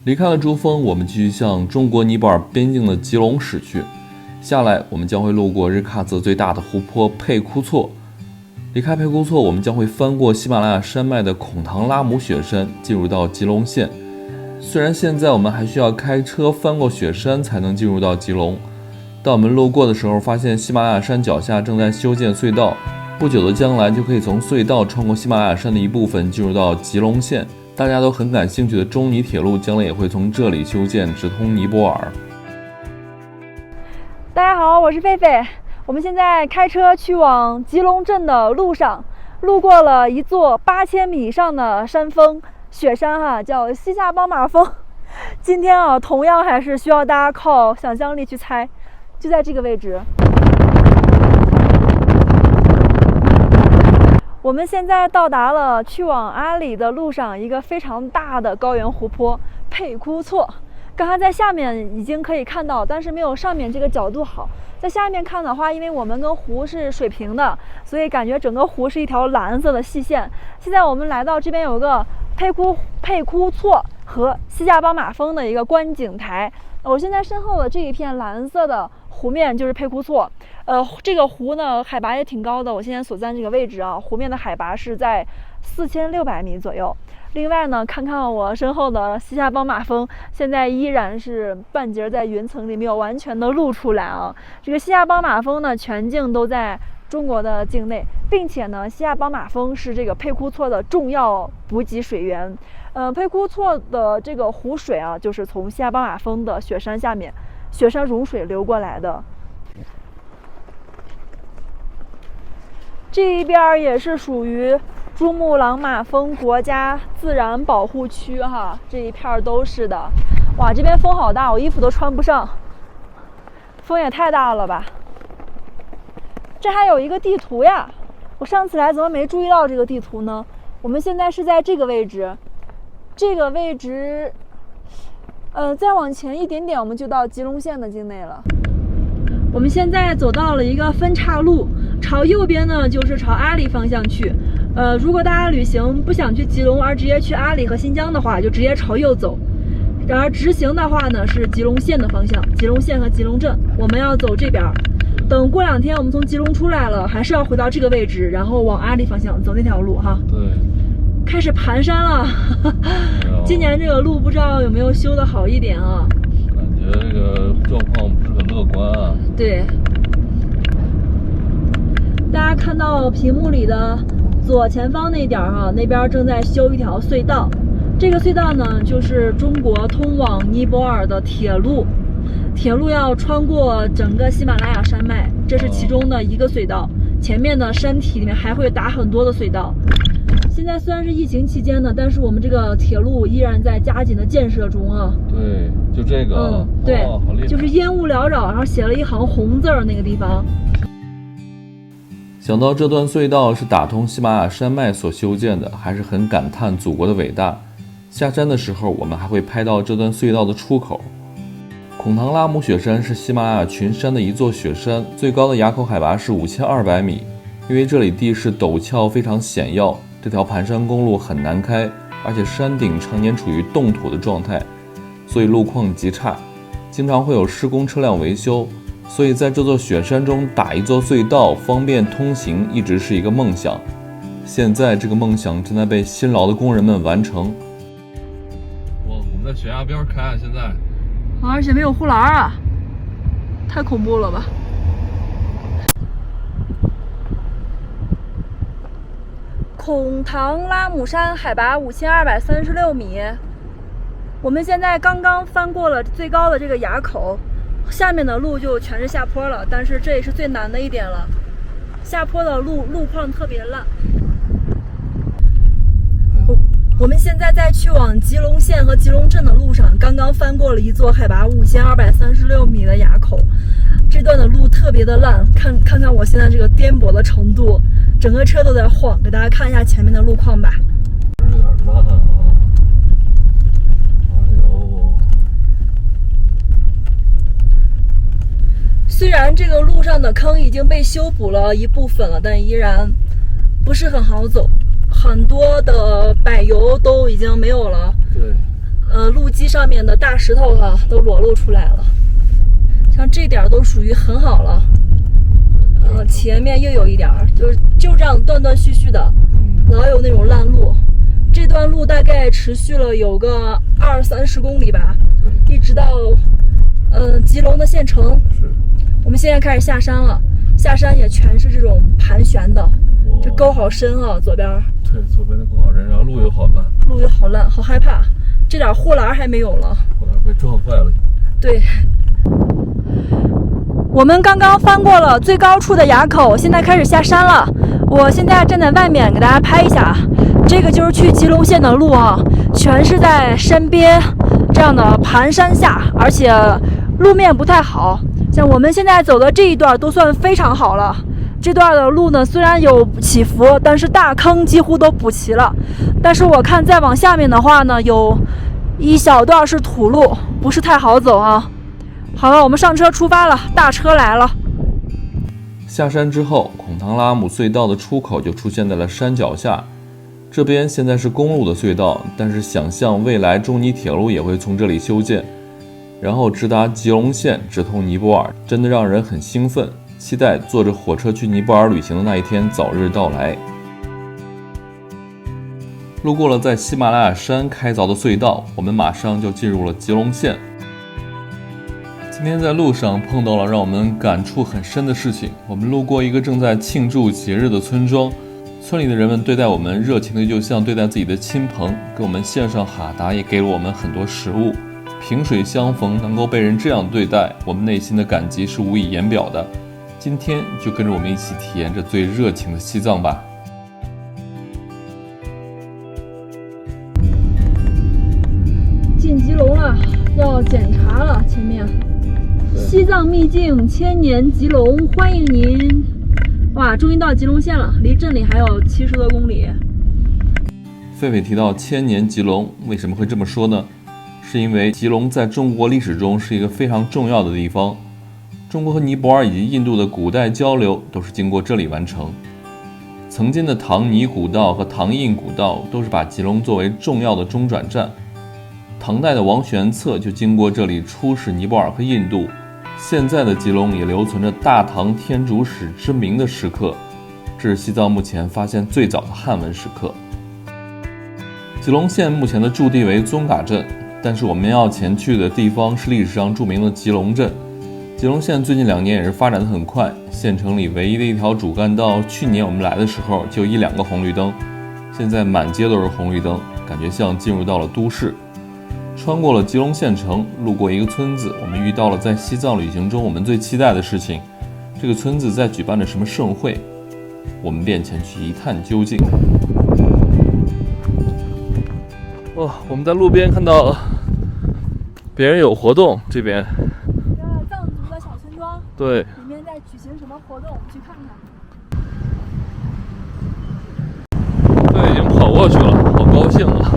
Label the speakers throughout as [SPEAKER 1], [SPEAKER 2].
[SPEAKER 1] 离开了珠峰，我们继续向中国尼泊尔边境的吉隆驶去。下来，我们将会路过日喀则最大的湖泊佩库措。离开佩库措，我们将会翻过喜马拉雅山脉的孔唐拉姆雪山，进入到吉隆县。虽然现在我们还需要开车翻过雪山才能进入到吉隆，当我们路过的时候，发现喜马拉雅山脚下正在修建隧道，不久的将来就可以从隧道穿过喜马拉雅山的一部分进入到吉隆县。大家都很感兴趣的中尼铁路将来也会从这里修建，直通尼泊尔。
[SPEAKER 2] 大家好，我是狒狒。我们现在开车去往吉隆镇的路上，路过了一座8000米以上的山峰，雪山叫西夏邦马峰。今天同样还是需要大家靠想象力去猜，就在这个位置。我们现在到达了去往阿里的路上一个非常大的高原湖泊佩库措。刚才在下面已经可以看到，但是没有上面这个角度好。在下面看的话，因为我们跟湖是水平的，所以感觉整个湖是一条蓝色的细线。现在我们来到这边有个佩库措和西夏邦马峰的一个观景台。我现在身后的这一片蓝色的湖面就是佩库措。这个湖呢海拔也挺高的，我现在所在这个位置湖面的海拔是在4600米左右。另外呢，看看我身后的西夏邦马峰，现在依然是半截在云层里，没有完全的露出来这个西夏邦马峰呢，全境都在中国的境内，并且呢，西夏邦马峰是这个佩库措的重要补给水源。佩库措的这个湖水就是从西夏邦马峰的雪山下面雪山融水流过来的。这一边也是属于珠穆朗玛峰国家自然保护区这一片都是的。哇，这边风好大，我衣服都穿不上，风也太大了吧。这还有一个地图呀，我上次来怎么没注意到这个地图呢？我们现在是在这个位置，再往前一点点我们就到吉隆县的境内了。我们现在走到了一个分岔路，朝右边呢就是朝阿里方向去。如果大家旅行不想去吉隆而直接去阿里和新疆的话，就直接朝右走。然而直行的话呢是吉隆县的方向，吉隆县和吉隆镇，我们要走这边。等过2天我们从吉隆出来了，还是要回到这个位置，然后往阿里方向走那条路
[SPEAKER 1] 对，
[SPEAKER 2] 开始盘山了。今年这个路不知道有没有修得好一点
[SPEAKER 1] 感觉这个状况不是很乐观
[SPEAKER 2] 对，大家看到屏幕里的左前方那点那边正在修一条隧道。这个隧道呢，就是中国通往尼泊尔的铁路。铁路要穿过整个喜马拉雅山脉，这是其中的一个隧道。前面的山体里面还会打很多的隧道。现在虽然是疫情期间呢，但是我们这个铁路依然在加紧的建设中
[SPEAKER 1] 对，就这个
[SPEAKER 2] 对，
[SPEAKER 1] 好厉害，
[SPEAKER 2] 就是烟雾缭绕，然后写了一行红字那个地方。
[SPEAKER 1] 想到这段隧道是打通喜马拉雅山脉所修建的，还是很感叹祖国的伟大。下山的时候，我们还会拍到这段隧道的出口。孔唐拉姆雪山是喜马拉雅群山的一座雪山，最高的垭口海拔是5200米。因为这里地势陡峭，非常险要，这条盘山公路很难开，而且山顶常年处于冻土的状态，所以路况极差，经常会有施工车辆维修。所以在这座雪山中打一座隧道，方便通行，一直是一个梦想。现在这个梦想正在被辛劳的工人们完成。我们在悬崖边开，现在
[SPEAKER 2] 而且没有护栏太恐怖了吧。孔唐拉姆山海拔5236米，我们现在刚刚翻过了最高的这个垭口，下面的路就全是下坡了，但是这也是最难的一点了，下坡的路况特别烂。我们现在在去往吉隆县和吉隆镇的路上，刚刚翻过了一座海拔5236米的垭口，这段的路特别的烂，看看我现在这个颠簸的程度，整个车都在晃，给大家看一下前面的路况吧。
[SPEAKER 1] 有点烂
[SPEAKER 2] 虽然这个路上的坑已经被修补了一部分了，但依然不是很好走。很多的柏油都已经没有了，
[SPEAKER 1] 对，
[SPEAKER 2] 路基上面的大石头都裸露出来了，像这点都属于很好了。前面又有一点，就这样断断续续的，老有那种烂路。这段路大概持续了有个20-30公里吧，一直到吉隆的县城。我们现在开始下山了，下山也全是这种盘旋的，这沟好深啊，左边。
[SPEAKER 1] 对，左边的沟好深，然后路又好烂，
[SPEAKER 2] 路又好烂，好害怕，这点护栏还没有了，
[SPEAKER 1] 护栏被撞坏了。
[SPEAKER 2] 对。我们刚刚翻过了最高处的垭口，现在开始下山了。我现在站在外面给大家拍一下，这个就是去吉隆县的路啊，全是在山边这样的盘山下，而且路面不太好。像我们现在走的这一段都算非常好了。这段的路呢，虽然有起伏，但是大坑几乎都补齐了。但是我看再往下面的话呢，有一小段是土路，不是太好走啊。好了，我们上车出发了，大车来了。
[SPEAKER 1] 下山之后，孔唐拉姆隧道的出口就出现在了山脚下。这边现在是公路的隧道，但是想象未来中尼铁路也会从这里修建，然后直达吉隆县，直通尼泊尔，真的让人很兴奋，期待坐着火车去尼泊尔旅行的那一天早日到来。路过了在喜马拉雅山开凿的隧道，我们马上就进入了吉隆县。今天在路上碰到了让我们感触很深的事情。我们路过一个正在庆祝节日的村庄，村里的人们对待我们热情的就像对待自己的亲朋，给我们献上哈达，也给了我们很多食物。萍水相逢，能够被人这样对待，我们内心的感激是无以言表的。今天就跟着我们一起体验这最热情的西藏吧。
[SPEAKER 2] 进吉隆了，要检查了，前面西藏秘境千年吉隆，欢迎您！哇，终于到吉隆县了，离镇里还有70多公里。
[SPEAKER 1] 狒狒提到千年吉隆，为什么会这么说呢？是因为吉隆在中国历史中是一个非常重要的地方，中国和尼泊尔以及印度的古代交流都是经过这里完成。曾经的唐尼古道和唐印古道都是把吉隆作为重要的中转站。唐代的王玄策就经过这里出使尼泊尔和印度。现在的吉隆也留存着大唐天竺史之名的石刻，这是西藏目前发现最早的汉文石刻。吉隆县目前的驻地为宗嘎镇，但是我们要前去的地方是历史上著名的吉隆镇。吉隆县最近2年也是发展得很快，县城里唯一的一条主干道，去年我们来的时候就1-2个红绿灯，现在满街都是红绿灯，感觉像进入到了都市。穿过了吉隆县城，路过一个村子，我们遇到了在西藏旅行中我们最期待的事情。这个村子在举办着什么盛会，我们便前去一探究竟。我们在路边看到别人有活动，这边
[SPEAKER 2] 一个藏族的小村庄，
[SPEAKER 1] 对，
[SPEAKER 2] 里面在举行什么活动，我们去看看。
[SPEAKER 1] 对，已经跑过去了，好高兴啊！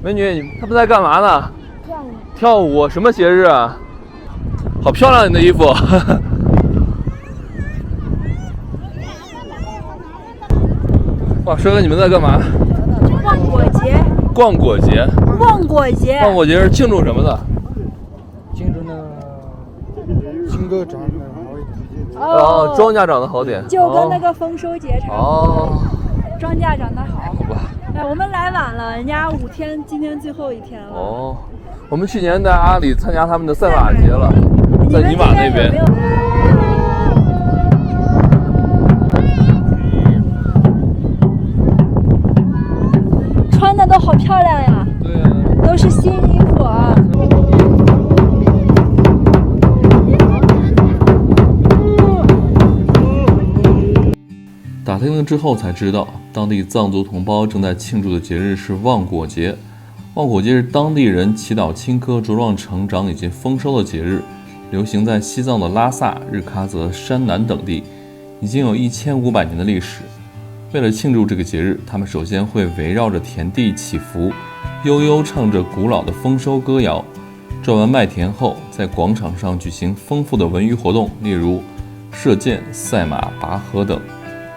[SPEAKER 1] 美女，他们在干嘛呢？跳舞。什么节日啊？好漂亮你的衣服。哇，帅哥，你们在干嘛？
[SPEAKER 2] 旺果节。
[SPEAKER 1] 逛果节。
[SPEAKER 2] 旺果节。
[SPEAKER 1] 旺果节是庆祝什么的？
[SPEAKER 3] 庆祝呢，金哥长得好一点。
[SPEAKER 1] 哦，庄稼长得好点。
[SPEAKER 2] 就跟那个丰收节差不多。
[SPEAKER 1] 哦。
[SPEAKER 2] 庄稼长得好。
[SPEAKER 1] 好吧。
[SPEAKER 2] 哎，我们来晚了，人家5天，今天最后1天了。
[SPEAKER 1] 哦，我们去年在阿里参加他们的赛马节了，在尼玛那边。
[SPEAKER 2] 穿的都好漂亮呀！
[SPEAKER 1] 对啊，
[SPEAKER 2] 都是新衣服啊。
[SPEAKER 1] 打听了之后才知道，当地藏族同胞正在庆祝的节日是旺果节。旺果节是当地人祈祷青稞茁壮成长以及丰收的节日，流行在西藏的拉萨、日喀则、山南等地，已经有1500年的历史。为了庆祝这个节日，他们首先会围绕着田地祈福，悠悠唱着古老的丰收歌谣。转完麦田后，在广场上举行丰富的文娱活动，例如射箭、赛马、拔河等。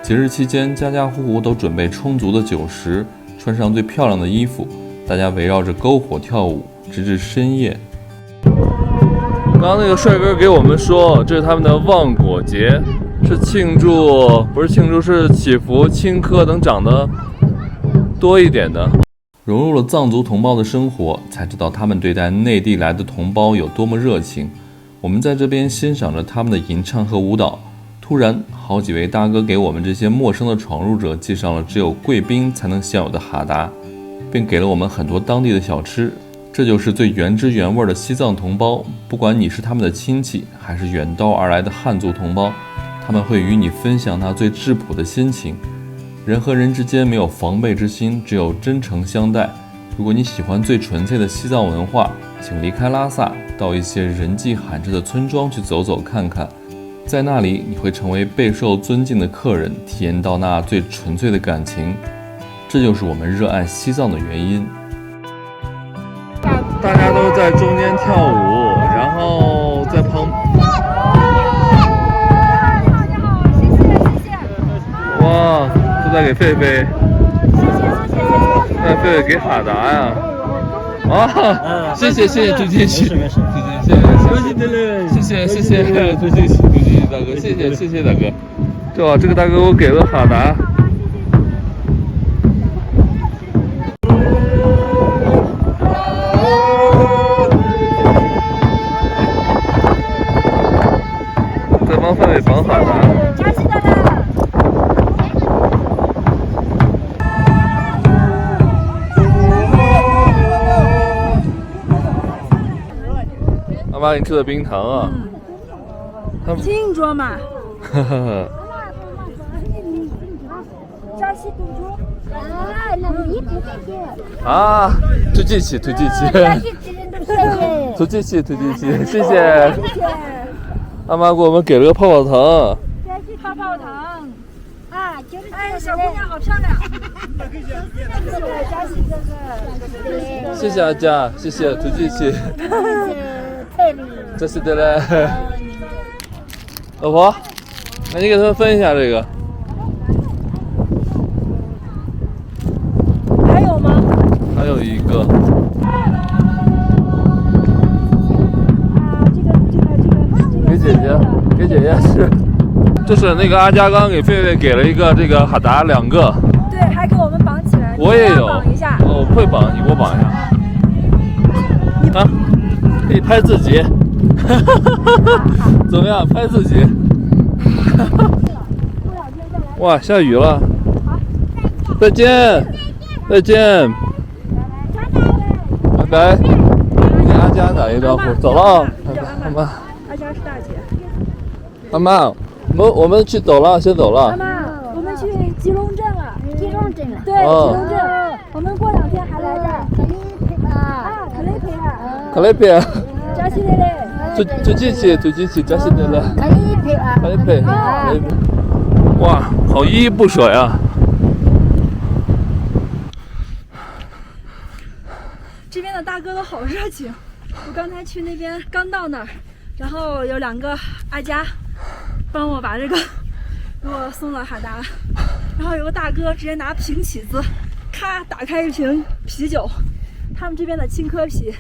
[SPEAKER 1] 节日期间，家家户户都准备充足的酒食，穿上最漂亮的衣服，大家围绕着篝火跳舞，直至深夜。刚刚那个帅哥给我们说，这是他们的旺果节，是庆祝，不是庆祝，是祈福青稞等长得多一点的。融入了藏族同胞的生活，才知道他们对待内地来的同胞有多么热情。我们在这边欣赏着他们的吟唱和舞蹈，突然好几位大哥给我们这些陌生的闯入者系上了只有贵宾才能享有的哈达，并给了我们很多当地的小吃。这就是最原汁原味的西藏同胞，不管你是他们的亲戚，还是远道而来的汉族同胞，他们会与你分享那最质朴的心情。人和人之间没有防备之心，只有真诚相待。如果你喜欢最纯粹的西藏文化，请离开拉萨，到一些人迹罕至的村庄去走走看看，在那里你会成为备受尊敬的客人，体验到那最纯粹的感情。这就是我们热爱西藏的原因。大家都在中间跳舞，然后在旁哇，都在给狒狒，狒狒给哈达呀！啊，谢谢朱金喜，谢谢朱金喜大哥，谢谢大哥，这个大哥给我给了哈达。在帮狒狒绑哈达。阿妈给你吃的冰糖啊！
[SPEAKER 2] 庆祝嘛！
[SPEAKER 1] 哈哈哈。啊，推进器，推进器，谢谢。阿妈给我们给了个泡泡糖。
[SPEAKER 2] 泡泡糖啊，哎，小姑娘好漂亮。
[SPEAKER 1] 谢谢阿佳，谢谢推进器。这是的嘞。老婆，那你给他们分一下这个。
[SPEAKER 2] 还有吗？
[SPEAKER 1] 还有一个。给姐姐吃。这是那个阿佳刚给狒狒给了一个这个哈达2个。
[SPEAKER 2] 对，还给我们绑起来。
[SPEAKER 1] 我也有。
[SPEAKER 2] 绑一下。
[SPEAKER 1] 哦，我会绑，你给我绑一下。啊，可以拍自己。怎么样？拍自己。哇，下雨了。再见，再见，拜拜。给阿佳打一个招呼，走了。阿妈，
[SPEAKER 2] 阿佳是大姐。
[SPEAKER 1] 阿妈，我们去走了，先走了。
[SPEAKER 2] 阿妈，我们去吉隆镇了。
[SPEAKER 4] 吉隆镇了。
[SPEAKER 2] 对，吉隆镇。我们过2天还来这儿。
[SPEAKER 1] 可雷皮。
[SPEAKER 2] 扎西嘞嘞。
[SPEAKER 1] 推进器，扎西嘞嘞。可雷皮。哇，好依依不舍呀。
[SPEAKER 2] 这边的大哥都好热情。我刚才去那边刚到那儿，然后有2个阿佳帮我把这个给我送了哈达，然后有个大哥直接拿瓶起子，咔打开一瓶啤酒，他们这边的青稞啤，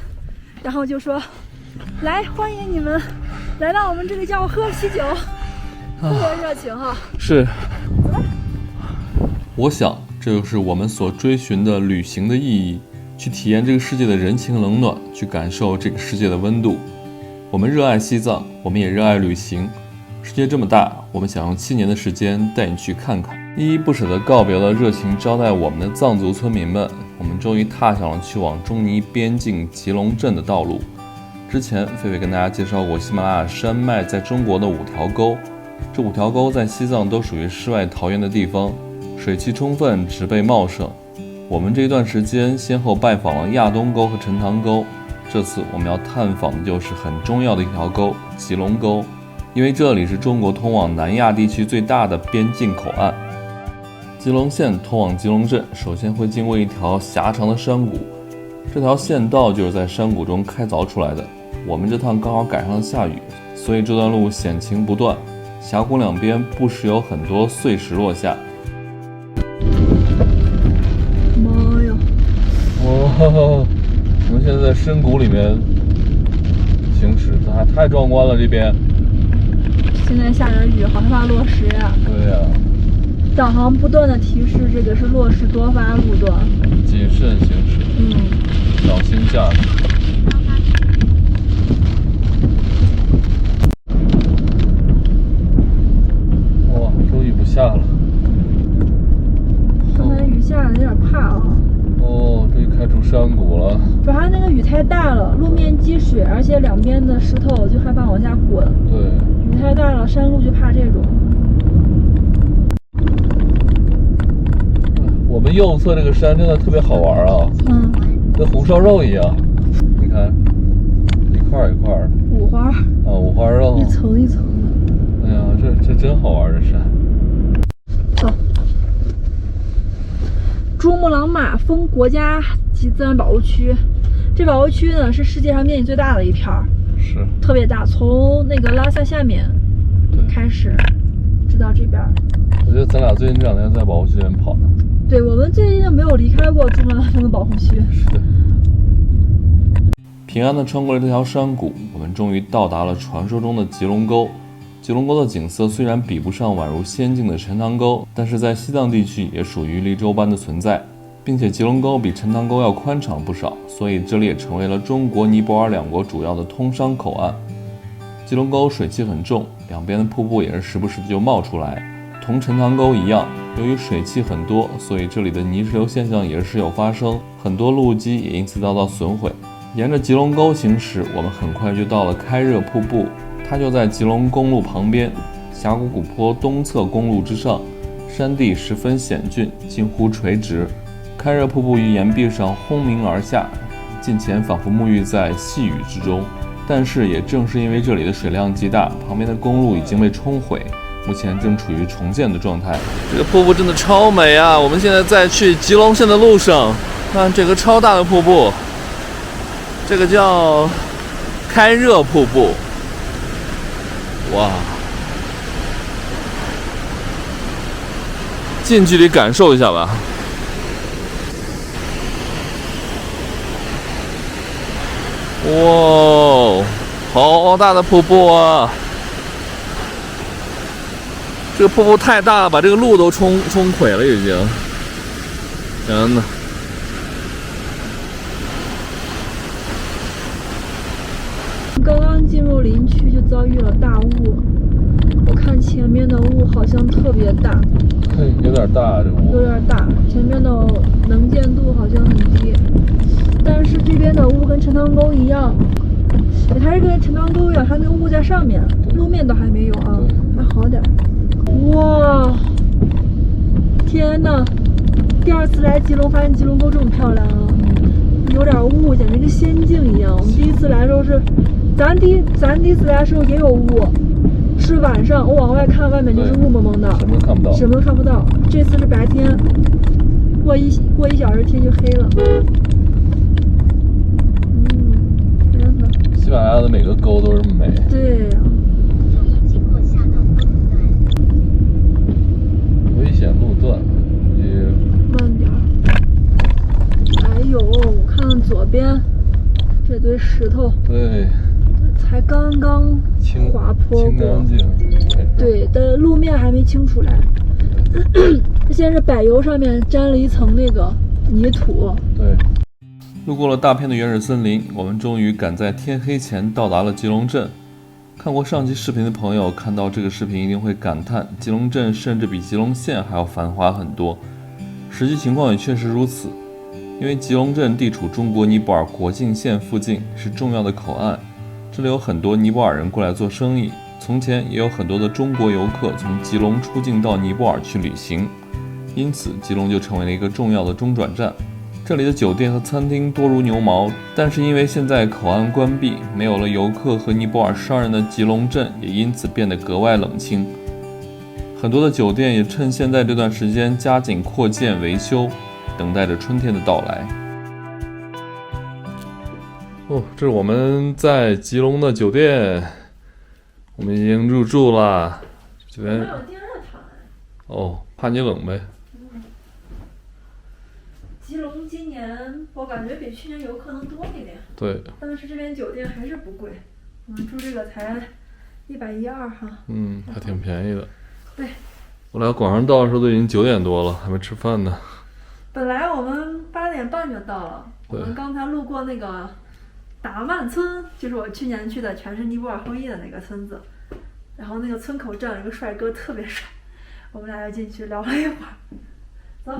[SPEAKER 2] 然后就说：“来，欢迎你们来到我们这个叫喝啤酒。”特别热情哈。
[SPEAKER 1] 是。我想，这就是我们所追寻的旅行的意义。去体验这个世界的人情冷暖，去感受这个世界的温度。我们热爱西藏，我们也热爱旅行。世界这么大，我们想用7年的时间带你去看看。依依不舍地告别了热情招待我们的藏族村民们，我们终于踏上了去往中尼边境吉隆镇的道路。之前狒狒跟大家介绍过喜马拉雅山脉在中国的5条沟，这5条沟在西藏都属于世外桃源的地方，水汽充分，植被茂盛。我们这段时间先后拜访了亚东沟和陈塘沟，这次我们要探访的就是很重要的一条沟——吉隆沟，因为这里是中国通往南亚地区最大的边境口岸。吉隆线通往吉隆镇，首先会经过一条狭长的山谷，这条县道就是在山谷中开凿出来的。我们这趟刚好赶上了下雨，所以这段路险情不断。峡谷两边不时有很多碎石落下。
[SPEAKER 2] 妈呀！
[SPEAKER 1] 哦，我们现在在深谷里面行驶，太壮观了这边。
[SPEAKER 2] 现在下着雨，好害怕落石呀。
[SPEAKER 1] 对呀。
[SPEAKER 2] 导航不断的提示这个是落石多发路段，
[SPEAKER 1] 谨慎行驶，小心驾驶。哇，终于不下了。
[SPEAKER 2] 刚才雨下的有点怕啊。
[SPEAKER 1] 哦，终于开出山谷了。
[SPEAKER 2] 主要那个雨太大了，路面积水，而且两边的石头就害怕往下滚。
[SPEAKER 1] 对，
[SPEAKER 2] 雨太大了，山路就怕这种。
[SPEAKER 1] 我们右侧这个山真的特别好玩啊，跟红烧肉一样。你看，一块一块的
[SPEAKER 2] 五花啊，
[SPEAKER 1] 五花肉，
[SPEAKER 2] 一层一层的。
[SPEAKER 1] 哎呀，这真好玩，这山。
[SPEAKER 2] 走。珠穆朗玛峰国家级自然保护区，这保护区呢是世界上面积最大的一片儿，
[SPEAKER 1] 是
[SPEAKER 2] 特别大，从那个拉萨下面开始，直到这边。
[SPEAKER 1] 我觉得咱俩最近这2天在保护区里面跑呢。
[SPEAKER 2] 对，我们最近就没有离开过珠穆朗玛峰的保护区。
[SPEAKER 1] 是的。平安地穿过了这条山谷，我们终于到达了传说中的吉隆沟。吉隆沟的景色虽然比不上宛如仙境的陈塘沟，但是在西藏地区也属于绿洲般的存在，并且吉隆沟比陈塘沟要宽敞不少，所以这里也成为了中国、尼泊尔2国主要的通商口岸。吉隆沟水汽很重，两边的瀑布也是时不时的就冒出来。同陈塘沟一样，由于水汽很多，所以这里的泥石流现象也是时有发生，很多路基也因此遭到损毁。沿着吉隆沟行驶，我们很快就到了开热瀑布，它就在吉隆公路旁边，峡谷古坡东侧公路之上，山地十分险峻，近乎垂直。开热瀑布于岩壁上轰鸣而下，近前仿佛沐浴在细雨之中。但是也正是因为这里的水量极大，旁边的公路已经被冲毁，目前正处于重建的状态。这个瀑布真的超美啊！我们现在在去吉隆县的路上，看这个超大的瀑布，这个叫开热瀑布。哇，近距离感受一下吧。哇，好大的瀑布啊！这个瀑布太大了，把这个路都冲毁了，已经。天哪！
[SPEAKER 2] 刚刚进入林区就遭遇了大雾，我看前面的雾好像特别大。
[SPEAKER 1] 对，有点大，这个雾。
[SPEAKER 2] 有点大，前面的能见度好像很低。但是这边的雾跟陈塘沟一样，它是跟陈塘沟一样，它那个雾在上面，路面都还没有啊，还好点。哇，天哪！第2次来吉隆，发现吉隆沟这么漂亮啊！有点雾，简直跟仙境一样。我们第1次来的时候是，咱第一次来的时候也有雾，是晚上，我往外看，外面就是雾蒙蒙的，
[SPEAKER 1] 什么都看不到。
[SPEAKER 2] 什么都看不到。这次是白天，过1小时天就黑了。天哪！
[SPEAKER 1] 喜马拉雅的每个沟都是美。
[SPEAKER 2] 对呀。
[SPEAKER 1] 危险路段，
[SPEAKER 2] 慢点儿。哎呦，我看左边这堆石头，
[SPEAKER 1] 对，
[SPEAKER 2] 才刚刚滑坡过，
[SPEAKER 1] 清干净。
[SPEAKER 2] 对，但路面还没清出来。现在是柏油上面沾了一层那个泥土。
[SPEAKER 1] 对。路过了大片的原始森林，我们终于赶在天黑前到达了吉隆镇。看过上期视频的朋友看到这个视频一定会感叹，吉隆镇甚至比吉隆县还要繁华很多。实际情况也确实如此，因为吉隆镇地处中国尼泊尔国境线附近，是重要的口岸，这里有很多尼泊尔人过来做生意。从前也有很多的中国游客从吉隆出境到尼泊尔去旅行，因此吉隆就成为了一个重要的中转站。这里的酒店和餐厅多如牛毛，但是因为现在口岸关闭，没有了游客和尼泊尔商人的吉隆镇也因此变得格外冷清。很多的酒店也趁现在这段时间加紧扩建维修，等待着春天的到来。哦，这是我们在吉隆的酒店，我们已经入住了。酒店
[SPEAKER 2] 有电热毯。
[SPEAKER 1] 哦，怕你冷呗。
[SPEAKER 2] 吉隆今年我感觉比去年游客能多一点。
[SPEAKER 1] 对。
[SPEAKER 2] 但是这边酒店还是不贵，我们住这个才112哈。
[SPEAKER 1] 还挺便宜的。
[SPEAKER 2] 对。
[SPEAKER 1] 我俩广上到的时候都已经9点多了，还没吃饭呢。
[SPEAKER 2] 本来我们8点半就到了，我们刚才路过那个达曼村，就是我去年去的全是尼泊尔后裔的那个村子，然后那个村口站了一个帅哥，特别帅，我们俩就进去聊了一会儿。走。